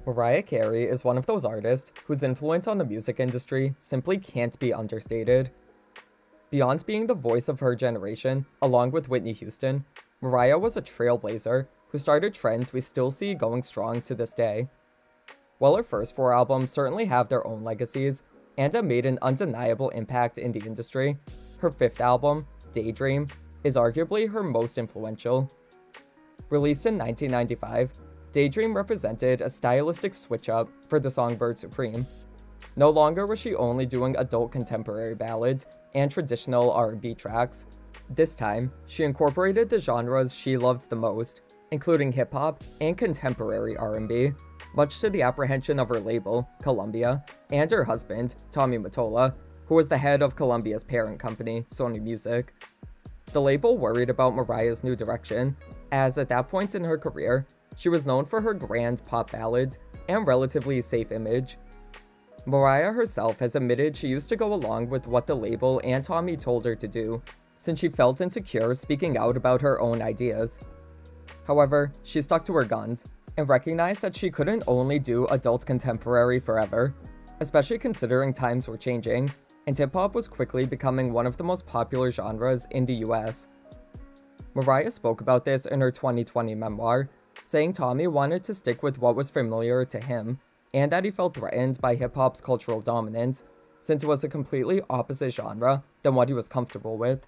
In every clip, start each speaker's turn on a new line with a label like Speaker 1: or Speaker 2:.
Speaker 1: Mariah Carey is one of those artists whose influence on the music industry simply can't be understated. Beyond being the voice of her generation, along with Whitney Houston, Mariah was a trailblazer who started trends we still see going strong to this day. While her first 4 albums certainly have their own legacies and have made an undeniable impact in the industry, her 5th album, Daydream, is arguably her most influential. Released in 1995, Daydream represented a stylistic switch-up for the songbird Supreme. No longer was she only doing adult contemporary ballads and traditional R&B tracks. This time, she incorporated the genres she loved the most, including hip-hop and contemporary R&B, much to the apprehension of her label, Columbia, and her husband, Tommy Mottola, who was the head of Columbia's parent company, Sony Music. The label worried about Mariah's new direction, as at that point in her career, she was known for her grand pop ballads and relatively safe image. Mariah herself has admitted she used to go along with what the label and Tommy told her to do, since she felt insecure speaking out about her own ideas. However, she stuck to her guns, and recognized that she couldn't only do adult contemporary forever, especially considering times were changing, and hip-hop was quickly becoming one of the most popular genres in the US. Mariah spoke about this in her 2020 memoir, saying Tommy wanted to stick with what was familiar to him, and that he felt threatened by hip-hop's cultural dominance, since it was a completely opposite genre than what he was comfortable with.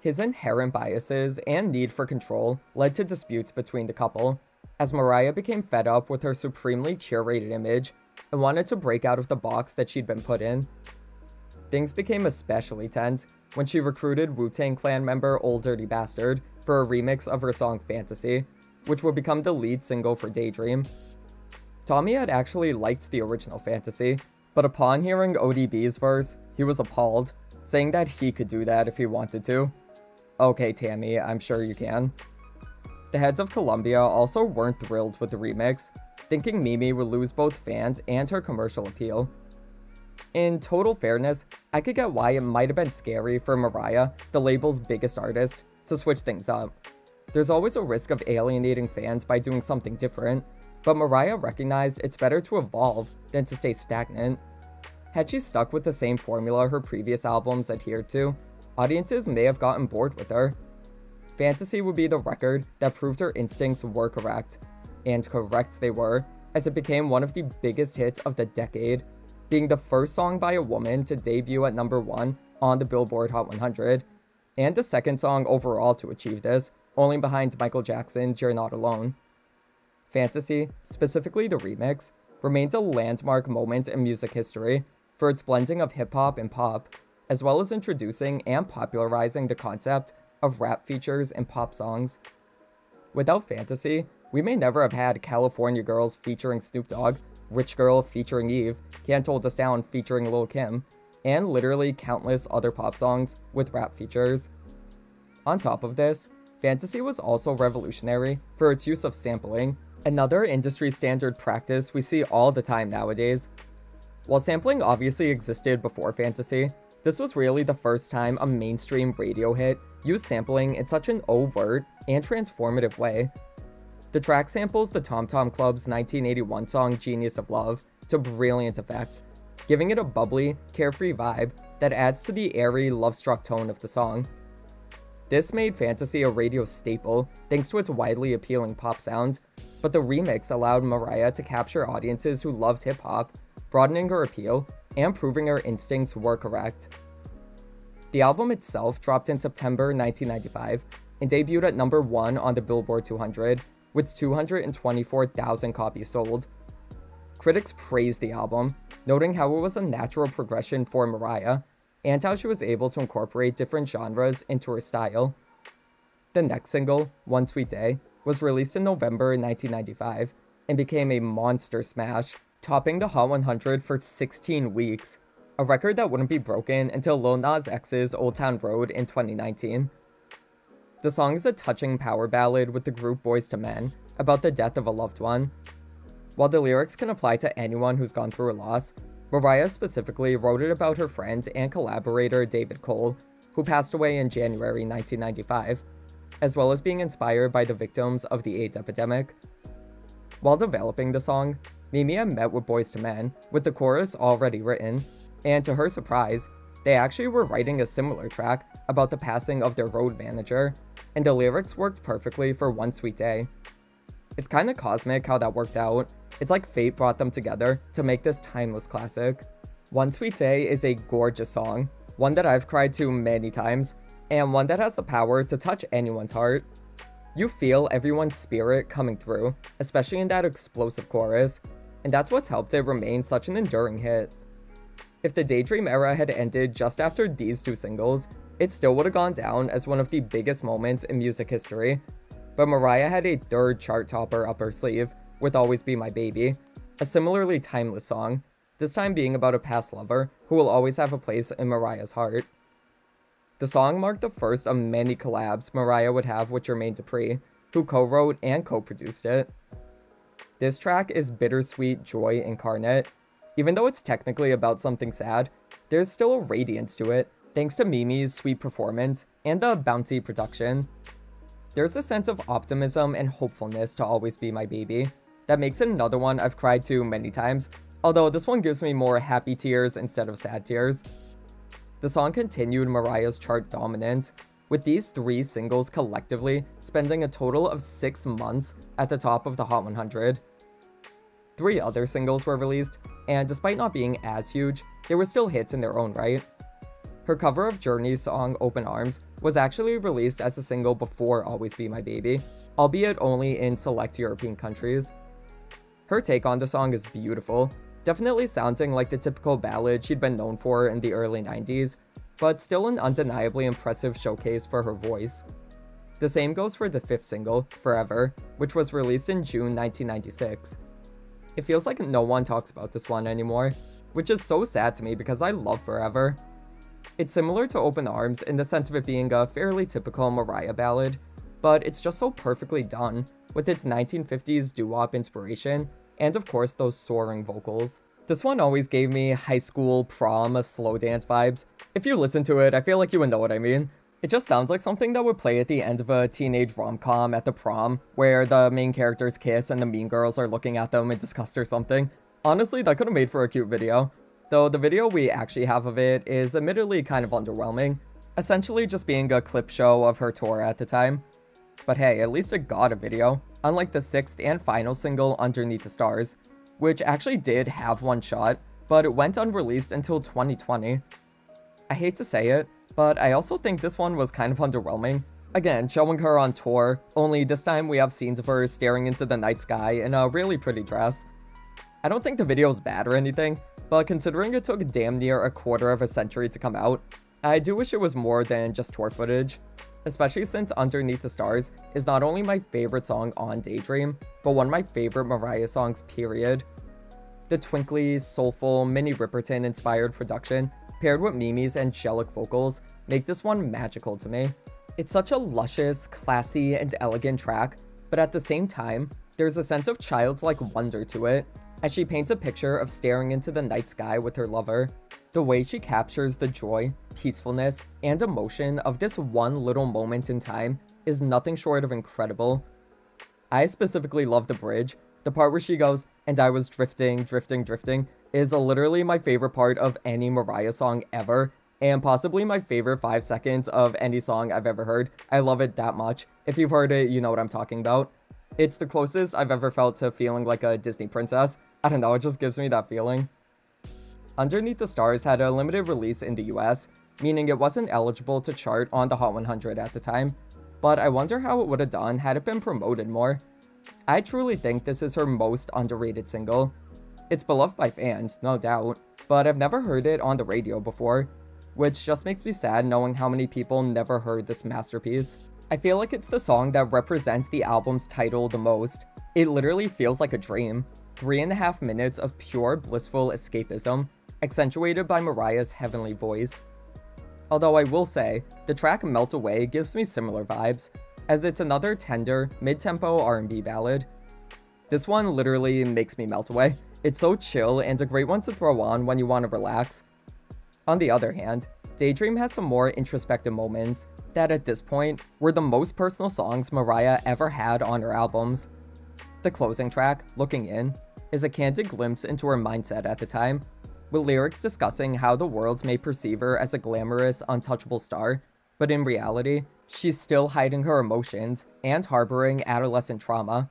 Speaker 1: His inherent biases and need for control led to disputes between the couple, as Mariah became fed up with her supremely curated image and wanted to break out of the box that she'd been put in. Things became especially tense when she recruited Wu-Tang Clan member Ol' Dirty Bastard for a remix of her song Fantasy, which would become the lead single for Daydream. Tommy had actually liked the original Fantasy, but upon hearing ODB's verse, he was appalled, saying that he could do that if he wanted to. Okay, Tammy, I'm sure you can. The heads of Columbia also weren't thrilled with the remix, thinking Mimi would lose both fans and her commercial appeal. In total fairness, I could get why it might have been scary for Mariah, the label's biggest artist, to switch things up. There's always a risk of alienating fans by doing something different, but Mariah recognized it's better to evolve than to stay stagnant. Had she stuck with the same formula her previous albums adhered to, audiences may have gotten bored with her. Fantasy would be the record that proved her instincts were correct, and correct they were, as it became one of the biggest hits of the decade, being the first song by a woman to debut at #1 on the Billboard Hot 100, and the second song overall to achieve this, only behind Michael Jackson's You're Not Alone. Fantasy, specifically the remix, remains a landmark moment in music history for its blending of hip-hop and pop, as well as introducing and popularizing the concept of rap features in pop songs. Without Fantasy, we may never have had California Girls featuring Snoop Dogg, Rich Girl featuring Eve, Can't Hold Us Down featuring Lil' Kim, and literally countless other pop songs with rap features. On top of this, Fantasy was also revolutionary for its use of sampling, another industry standard practice we see all the time nowadays. While sampling obviously existed before Fantasy, this was really the first time a mainstream radio hit used sampling in such an overt and transformative way. The track samples the Tom Tom Club's 1981 song Genius of Love to brilliant effect, giving it a bubbly, carefree vibe that adds to the airy, love-struck tone of the song. This made Fantasy a radio staple thanks to its widely appealing pop sound, but the remix allowed Mariah to capture audiences who loved hip-hop, broadening her appeal and proving her instincts were correct. The album itself dropped in September 1995 and debuted at #1 on the Billboard 200, with 224,000 copies sold. Critics praised the album, noting how it was a natural progression for Mariah, and how she was able to incorporate different genres into her style. The next single, One Sweet Day, was released in November 1995, and became a monster smash, topping the Hot 100 for 16 weeks, a record that wouldn't be broken until Lil Nas X's Old Town Road in 2019. The song is a touching power ballad with the group Boyz II Men about the death of a loved one. While the lyrics can apply to anyone who's gone through a loss, Mariah specifically wrote it about her friend and collaborator David Cole, who passed away in January 1995, as well as being inspired by the victims of the AIDS epidemic. While developing the song, Mimi had met with Boyz II Men, with the chorus already written, and to her surprise, they actually were writing a similar track about the passing of their road manager, and the lyrics worked perfectly for One Sweet Day. It's kinda cosmic how that worked out. It's like fate brought them together to make this timeless classic. One Sweet Day is a gorgeous song, one that I've cried to many times, and one that has the power to touch anyone's heart. You feel everyone's spirit coming through, especially in that explosive chorus, and that's what's helped it remain such an enduring hit. If the Daydream era had ended just after these two singles, it still would have gone down as one of the biggest moments in music history, but Mariah had a third chart topper up her sleeve with Always Be My Baby, a similarly timeless song, this time being about a past lover who will always have a place in Mariah's heart. The song marked the first of many collabs Mariah would have with Jermaine Dupri, who co-wrote and co-produced it. This track is bittersweet joy incarnate. Even though it's technically about something sad, there's still a radiance to it, thanks to Mimi's sweet performance and the bouncy production. There's a sense of optimism and hopefulness to Always Be My Baby that makes it another one I've cried to many times, although this one gives me more happy tears instead of sad tears. The song continued Mariah's chart dominance, with these 3 singles collectively spending a total of 6 months at the top of the Hot 100. 3 other singles were released, and despite not being as huge, they were still hits in their own right. Her cover of Journey's song Open Arms was actually released as a single before Always Be My Baby, albeit only in select European countries. Her take on the song is beautiful, definitely sounding like the typical ballad she'd been known for in the early 90s, but still an undeniably impressive showcase for her voice. The same goes for the 5th single, Forever, which was released in June 1996. It feels like no one talks about this one anymore, which is so sad to me because I love Forever. It's similar to Open Arms in the sense of it being a fairly typical Mariah ballad, but it's just so perfectly done, with its 1950s doo-wop inspiration, and of course those soaring vocals. This one always gave me high school prom slow dance vibes. If you listen to it, I feel like you would know what I mean. It just sounds like something that would play at the end of a teenage rom-com at the prom, where the main characters kiss and the mean girls are looking at them in disgust or something. Honestly, that could have made for a cute video. Though the video we actually have of it is admittedly kind of underwhelming, essentially just being a clip show of her tour at the time. But hey, at least it got a video, unlike the 6th and final single Underneath the Stars, which actually did have one shot, but it went unreleased until 2020. I hate to say it, but I also think this one was kind of underwhelming. Again, showing her on tour, only this time we have scenes of her staring into the night sky in a really pretty dress. I don't think the video is bad or anything, but considering it took damn near a quarter of a century to come out, I do wish it was more than just tour footage. Especially since Underneath the Stars is not only my favorite song on Daydream, but one of my favorite Mariah songs, period. The twinkly, soulful, Minnie Riperton-inspired production, paired with Mimi's angelic vocals, make this one magical to me. It's such a luscious, classy, and elegant track, but at the same time, there's a sense of childlike wonder to it, as she paints a picture of staring into the night sky with her lover. The way she captures the joy, peacefulness, and emotion of this one little moment in time is nothing short of incredible. I specifically love the bridge. The part where she goes, "And I was drifting, drifting, drifting," is literally my favorite part of any Mariah song ever, and possibly my favorite 5 seconds of any song I've ever heard. I love it that much. If you've heard it, you know what I'm talking about. It's the closest I've ever felt to feeling like a Disney princess. I don't know, it just gives me that feeling. Underneath the Stars had a limited release in the US, meaning it wasn't eligible to chart on the Hot 100 at the time, but I wonder how it would have done had it been promoted more. I truly think this is her most underrated single. It's beloved by fans, no doubt, but I've never heard it on the radio before, which just makes me sad knowing how many people never heard this masterpiece. I feel like it's the song that represents the album's title the most. It literally feels like a dream. 3.5 minutes of pure blissful escapism, accentuated by Mariah's heavenly voice. Although I will say, the track Melt Away gives me similar vibes, as it's another tender, mid-tempo R&B ballad. This one literally makes me melt away. It's so chill and a great one to throw on when you want to relax. On the other hand, Daydream has some more introspective moments that at this point were the most personal songs Mariah ever had on her albums. The closing track, Looking In, is a candid glimpse into her mindset at the time, with lyrics discussing how the world may perceive her as a glamorous, untouchable star, but in reality, she's still hiding her emotions and harboring adolescent trauma.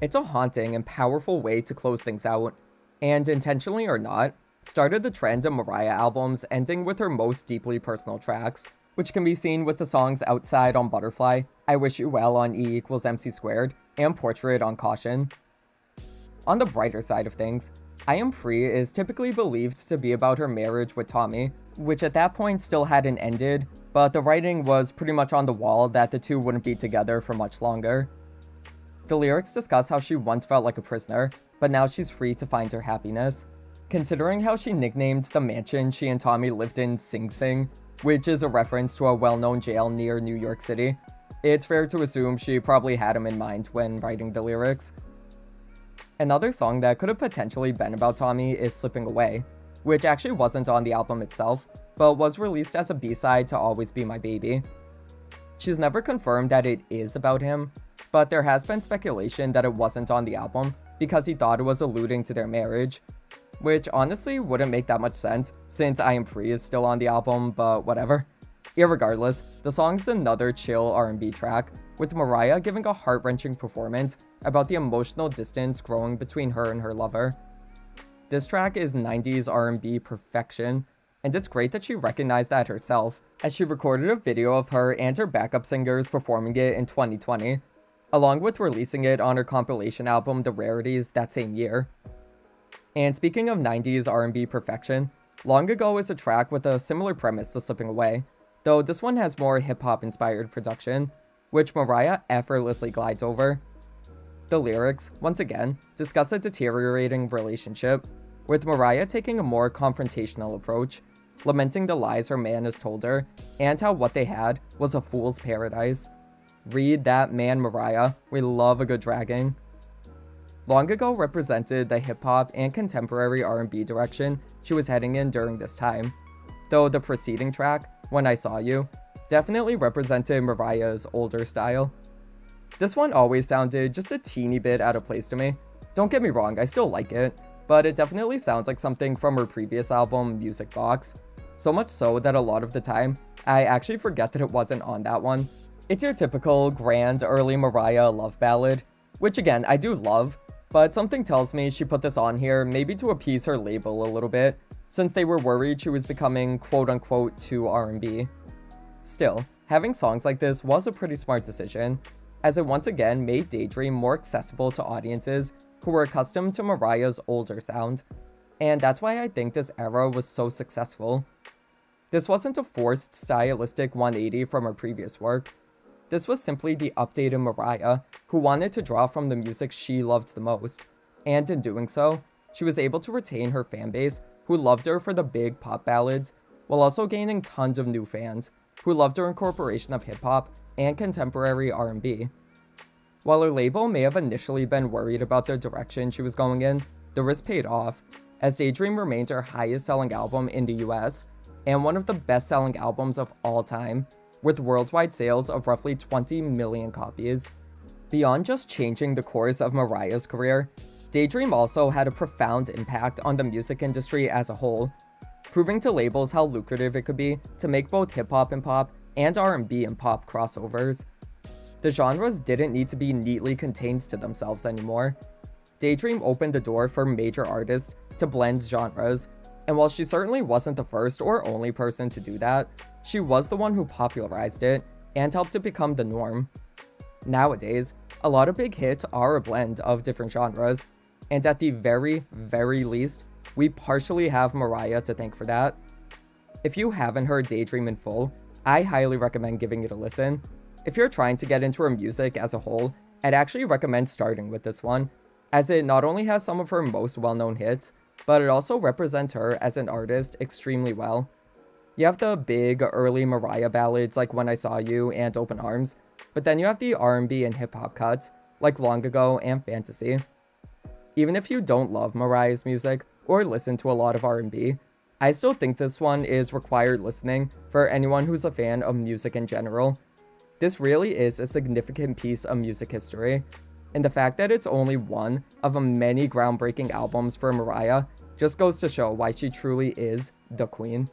Speaker 1: It's a haunting and powerful way to close things out, and intentionally or not, started the trend of Mariah albums ending with her most deeply personal tracks, which can be seen with the songs Outside on Butterfly, I Wish You Well on E=MC², and Portrait on Caution. On the brighter side of things, I Am Free is typically believed to be about her marriage with Tommy, which at that point still hadn't ended, but the writing was pretty much on the wall that the two wouldn't be together for much longer. The lyrics discuss how she once felt like a prisoner, but now she's free to find her happiness. Considering how she nicknamed the mansion she and Tommy lived in Sing Sing, which is a reference to a well-known jail near New York City, it's fair to assume she probably had him in mind when writing the lyrics. Another song that could have potentially been about Tommy is Slipping Away, which actually wasn't on the album itself, but was released as a B-side to Always Be My Baby. She's never confirmed that it is about him, but there has been speculation that it wasn't on the album because he thought it was alluding to their marriage, which honestly wouldn't make that much sense since I Am Free is still on the album, but whatever. Irregardless, the song's another chill R&B track, with Mariah giving a heart-wrenching performance about the emotional distance growing between her and her lover. This track is 90s R&B perfection, and it's great that she recognized that herself, as she recorded a video of her and her backup singers performing it in 2020, along with releasing it on her compilation album The Rarities that same year. And speaking of 90s R&B perfection, Long Ago is a track with a similar premise to Slipping Away, though this one has more hip-hop inspired production, which Mariah effortlessly glides over. The lyrics, once again, discuss a deteriorating relationship, with Mariah taking a more confrontational approach, lamenting the lies her man has told her, and how what they had was a fool's paradise. Read that, man, Mariah. We love a good dragging. Long Ago represented the hip-hop and contemporary R&B direction she was heading in during this time, though the preceding track, When I Saw You, definitely represented Mariah's older style. This one always sounded just a teeny bit out of place to me. Don't get me wrong, I still like it, but it definitely sounds like something from her previous album, Music Box. So much so that a lot of the time, I actually forget that it wasn't on that one. It's your typical grand early Mariah love ballad, which again, I do love, but something tells me she put this on here maybe to appease her label a little bit, since they were worried she was becoming quote-unquote too R&B. Still, having songs like this was a pretty smart decision, as it once again made Daydream more accessible to audiences who were accustomed to Mariah's older sound, and that's why I think this era was so successful. This wasn't a forced stylistic 180 from her previous work. This was simply the updated Mariah, who wanted to draw from the music she loved the most, and in doing so, she was able to retain her fanbase who loved her for the big pop ballads, while also gaining tons of new fans who loved her incorporation of hip-hop and contemporary R&B. While her label may have initially been worried about the direction she was going in, the risk paid off, as Daydream remained her highest-selling album in the US, and one of the best-selling albums of all time, with worldwide sales of roughly 20 million copies. Beyond just changing the course of Mariah's career, Daydream also had a profound impact on the music industry as a whole, proving to labels how lucrative it could be to make both hip-hop and pop and R&B and pop crossovers. The genres didn't need to be neatly contained to themselves anymore. Daydream opened the door for major artists to blend genres, and while she certainly wasn't the first or only person to do that, she was the one who popularized it and helped it become the norm. Nowadays, a lot of big hits are a blend of different genres, and at the very, very least, we partially have Mariah to thank for that. If you haven't heard Daydream in full, I highly recommend giving it a listen. If you're trying to get into her music as a whole, I'd actually recommend starting with this one, as it not only has some of her most well-known hits, but it also represents her as an artist extremely well. You have the big, early Mariah ballads like When I Saw You and Open Arms, but then you have the R&B and hip-hop cuts, like Long Ago and Fantasy. Even if you don't love Mariah's music, or listen to a lot of R&B, I still think this one is required listening for anyone who's a fan of music in general. This really is a significant piece of music history, and the fact that it's only one of many groundbreaking albums for Mariah just goes to show why she truly is the queen.